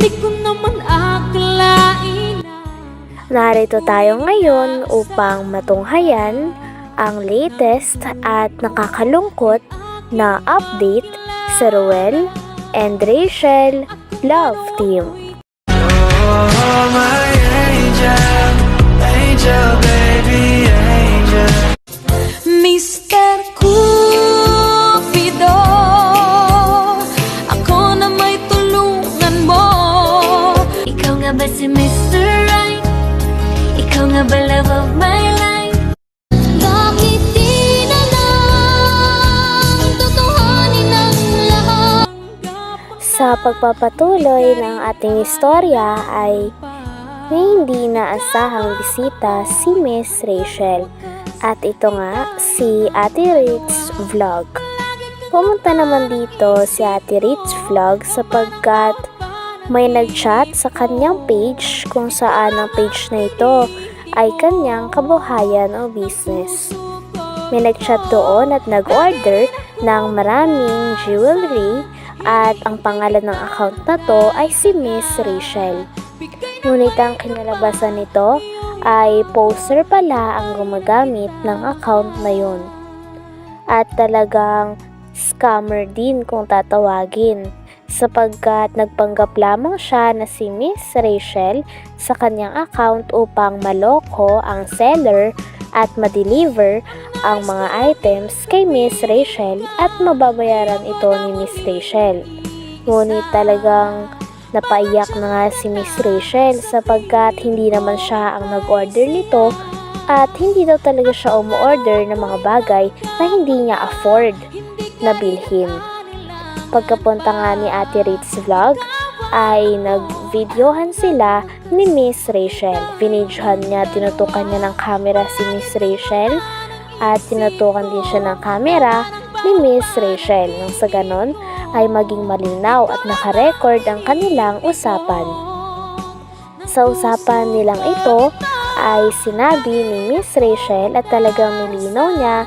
Di ko naman akalain. Narito tayo ngayon upang matunghayan ang latest at nakakalungkot na update sa Ruel and Rachel Love Team. Oh, my angel, angel, baby, angel. Mr. Cupido, ako na may tulungan mo. Ikaw nga ba si Mr. Right? Ikaw nga ba love of my life? Bakit di na lang tutuhanin ang lahat? Sa pagpapatuloy ng ating istorya ay may hindi naasahang bisita si Miss Rachel. At ito nga si Ate Ritz Vlog. Pumunta naman dito si Ate Ritz Vlog sapagkat may nag-chat sa kanyang page kung saan ang page na ito ay kanyang kabuhayan o business. May nag-chat doon at nag-order ng maraming jewelry at ang pangalan ng account na to ay si Miss Rachel. Ngunit ang kinalabasan nito ay poster pala ang gumagamit ng account na yun. At talagang scammer din kung tatawagin sapagkat nagpanggap lamang siya na si Miss Rachel sa kanyang account upang maloko ang seller at ma-deliver ang mga items kay Miss Rachel at mababayaran ito ni Miss Rachel. Ngunit talagang napaiyak na nga si Miss Rachel sapagkat hindi naman siya ang nag-order nito at hindi daw talaga siya umu-order ng mga bagay na hindi niya afford na bilhin. Pagkapunta nga ni Ate Ritz Vlog ay nag-videohan sila ni Miss Rachel. Vinidyohan niya, tinutukan niya ng camera si Miss Rachel at tinutukan din siya ng camera ni Miss Rachel. Nang sa ganon ay maging malinaw at nakarecord ang kanilang usapan. Sa usapan nilang ito ay sinabi ni Miss Rachel at talagang nilinaw niya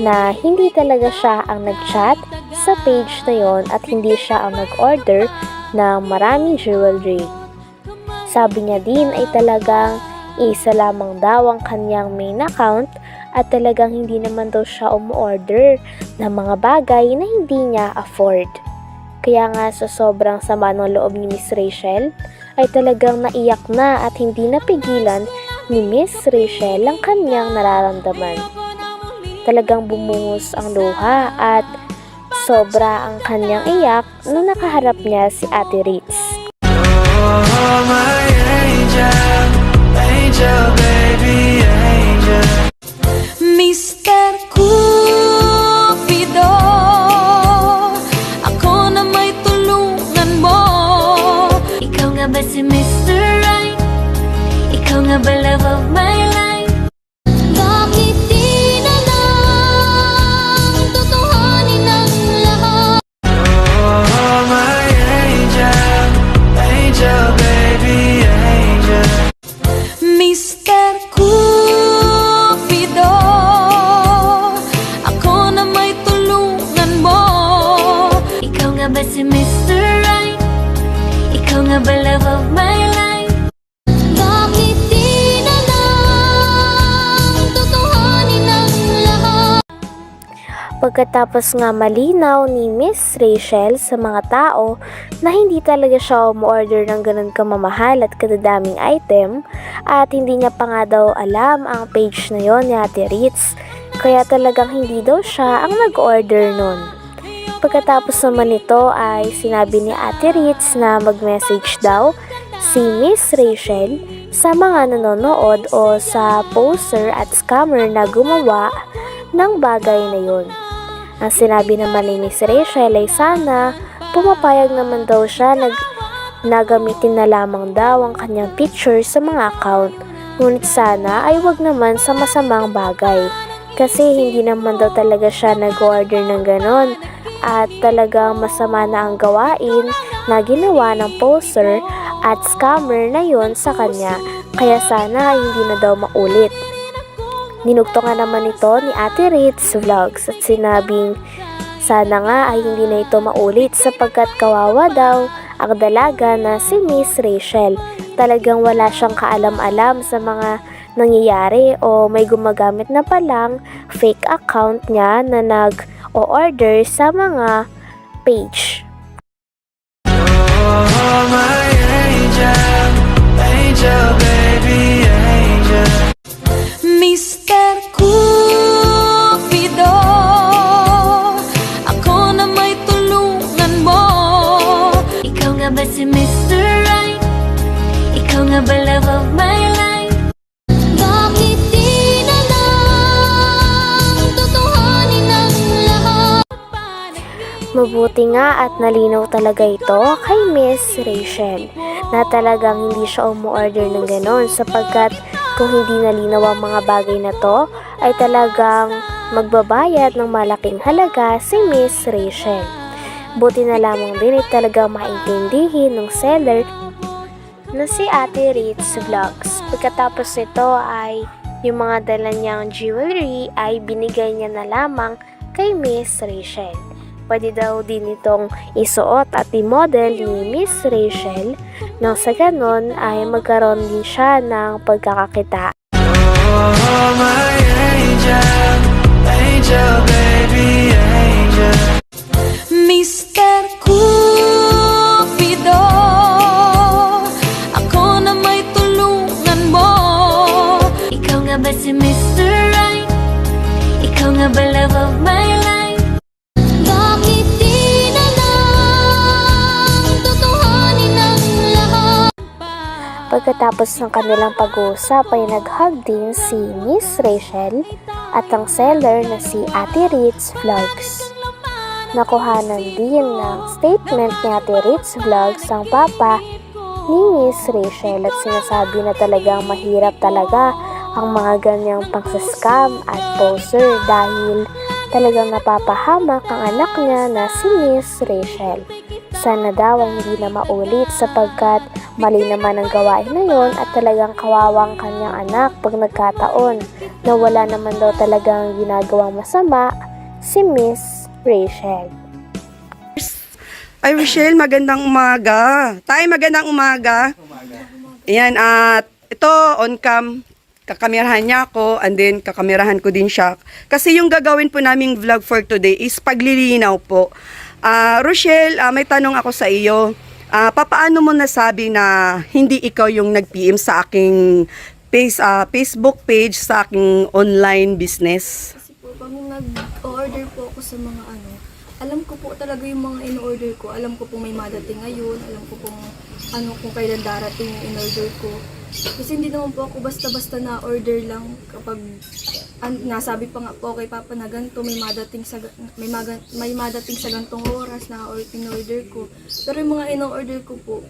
na hindi talaga siya ang nag-chat sa page na yon at hindi siya ang nag-order ng maraming jewelry. Sabi niya din ay talagang isa lamang daw ang kanyang main account at talagang hindi naman daw siya umu-order ng mga bagay na hindi niya afford. Kaya nga sa sobrang sama ng loob ni Miss Rachel ay talagang naiyak na at hindi napigilan ni Miss Rachel ang kanyang nararamdaman. Talagang bumungos ang luha at sobra ang kanyang iyak nung nakaharap niya si Ate Ritz. Oh, my angel, angel, baby, angel. Mr. Cupido, ako na may tulungan mo. Ikaw nga ba si Mr. Right? Ikaw nga ba love of my life? Bakit di na lang tutuhanin ang lahat? Oh, my angel, angel, baby, angel. Mr. Cupido, ako na may tulungan mo. Ikaw nga ba si Mr. Right? Ikaw nga ba love of my life? Bakit di na lang tutuhanin ang lahat? Pagkatapos nga malinaw ni Miss Rachel sa mga tao na hindi talaga siya umu-order ng ganun kamamahal at kadadaming item at hindi niya pa nga daw alam ang page na yon ni Ate Ritz, kaya talagang hindi daw siya ang nag-order nun. Pagkatapos naman nito ay sinabi ni Ate Ritz na mag-message daw si Miss Rachel sa mga nanonood o sa poster at scammer na gumawa ng bagay na yun. Ang sinabi naman ni Miss Rachel ay sana pumapayag naman daw siya na gamitin na lamang daw ang kanyang picture sa mga account. Ngunit sana ay wag naman sa masamang bagay kasi hindi naman daw talaga siya nag-order ng ganon at talagang masama na ang gawain na ginawa ng poster at scammer na yon sa kanya, kaya sana hindi na daw maulit. Ninugto nga naman ito ni Ate Ritz Vlogs at sinabing sana nga ay hindi na ito maulit sapagkat kawawa daw ang dalaga na si Miss Rachel. Talagang wala siyang kaalam-alam sa mga nangyayari o may gumagamit na palang fake account niya na nag-o-order sa mga page. Oh, my angel, angel, baby, angel. Mr. Cupido, ako na may tulungan mo. Ikaw nga ba si Mr. Right? Ikaw nga ba love of my life? Bakit di na lang tutuhanin ang lahat? Mabuti nga at nalinaw talaga ito kay Miss Rachel na talagang hindi siya umu-order ng ganon sapagkat kung hindi nalinaw ang mga bagay na to ay talagang magbabayad ng malaking halaga si Miss Rachel. Buti na lamang din ay talagang maintindihin ng seller na si Ate Ritz Vlogs. Pagkatapos nito ay yung mga dala niyang jewelry ay binigay niya na lamang kay Miss Rachel. Pwede daw din itong isuot at i-model ni Miss Rachel nang sa ganon ay magkaroon din siya ng pagkakakita. Oh, my angel, angel, baby, angel. Mr. Cupido, ako na may tulungan mo. Ikaw nga ba si Mr. Right? Ikaw nga ba love of my life? Bakit di na lang tutuhanin ang lahat? Pagkatapos ng kanilang pag-uusap ay nag-hug din si Miss Rachel at ang seller na si Ate Ritz Vlogs. Nakuhanan din ng statement ni Ate Ritz Vlogs ang papa ni Miss Rachel at sinasabi na talagang mahirap talaga ang mga ganyang pang-scam at poser dahil talagang napapahamak ang anak niya na si Miss Rachel. Sana daw ay hindi na maulit sapagkat mali naman ang gawain na yon at talagang kawawang kanyang anak pag nagkataon na wala naman daw talagang ginagawang masama si Miss Rachel. Ay, Rochelle, magandang umaga. Tay, magandang umaga. Ayan, at ito, on cam, kakamerahan niya ako, and then kakamerahan ko din siya. Kasi yung gagawin po naming vlog for today is paglilinaw po. Rochelle, may tanong ako sa iyo. Papaano mo nasabi na hindi ikaw yung nag-PM sa aking Facebook page sa aking online business? Kasi po, pag nag-order po ako sa mga alam ko po talaga yung mga in-order ko. Alam ko pong may madating ngayon. Alam ko pong kung kailan darating yung in-order ko. Kasi hindi naman po ako basta-basta na-order lang kapag nasabi pa nga po kay Papa na ganito, may madating sa gantong oras na in-order ko. Pero yung mga in-order ko po,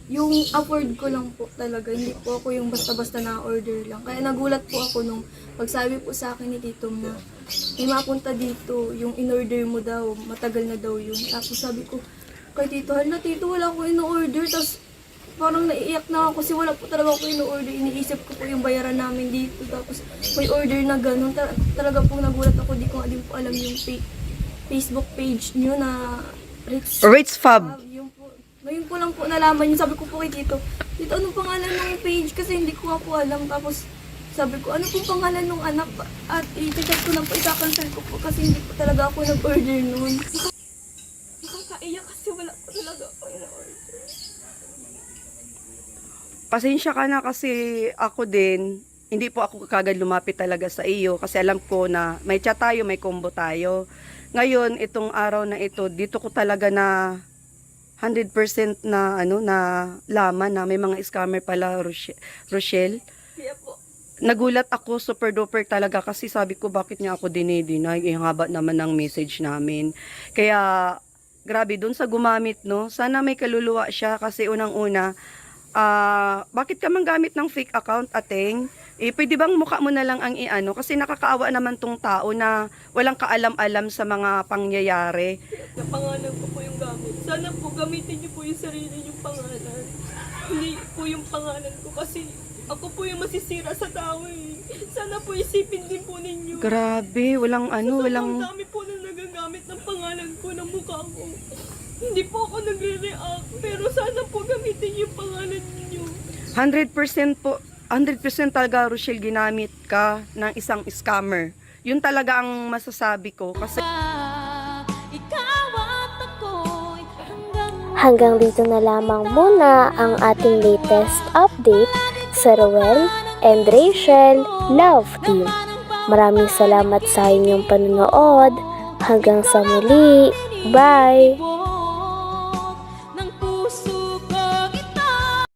yung afford ko lang po talaga, hindi po ako yung basta-basta na-order lang. Kaya nagulat po ako nung pagsabi po sa akin ni Tito na may mapunta dito, yung in-order mo daw, matagal na daw yun. Tapos sabi ko, kay Tito, hala Tito, wala akong in-order. Tapos parang naiiyak na ako kasi wala po talaga ako in-order. Iniisip ko po yung bayaran namin dito. Tapos may order na gano'n. Talaga po nagulat ako, di ko nga din po alam yung Facebook page nyo na Ritz Fab. Ngayon po lang po nalaman yun. Sabi ko po kay Tito, Tito, anong pangalan ng page? Kasi hindi ko nga po alam. Tapos sabi ko, ano pong pangalan ng anak? At i-check ko lang po, ika-cancel ko po kasi hindi po talaga ako nag-order noon. Nakakaiyak kasi wala po talaga ako in-order. Pasensya ka na kasi ako din, hindi po ako kagad lumapit talaga sa iyo kasi alam ko na may chat tayo, may combo tayo. Ngayon, itong araw na ito, dito ko talaga na 100% na na laman na may mga scammer pala, Rochelle. Kaya po, Nagulat ako super duper talaga kasi sabi ko bakit niya ako dinideny, ang haba naman ng message namin. Kaya grabe dun sa gumamit, no, sana may kaluluwa siya kasi unang-una, bakit ka manggamit ng fake account, ateng? Pwede bang mukha mo na lang ang iano? Kasi nakakaawa naman tong tao na walang kaalam-alam sa mga pangyayari. pangalan ko po yung gamit. Sana po gamitin niyo po yung sarili niyong pangalan. Hindi po yung pangalan ko kasi ako po yung masisira sa tao eh. Sana po isipin din po ninyo. Grabe, walang Ang walang... dami po na nagagamit ng pangalan ko, ng mukha ko. Hindi po ako nagre-react, pero sana po gamitin yung pangalan niyo. 100% po, 100% talaga, Rochelle, ginamit ka ng isang scammer. Yun talaga ang masasabi ko kasi Hanggang dito na lamang muna ang ating latest update sa Roel and Rachel Love Team. Maraming salamat sa inyong panonood. Hanggang sa muli. Bye!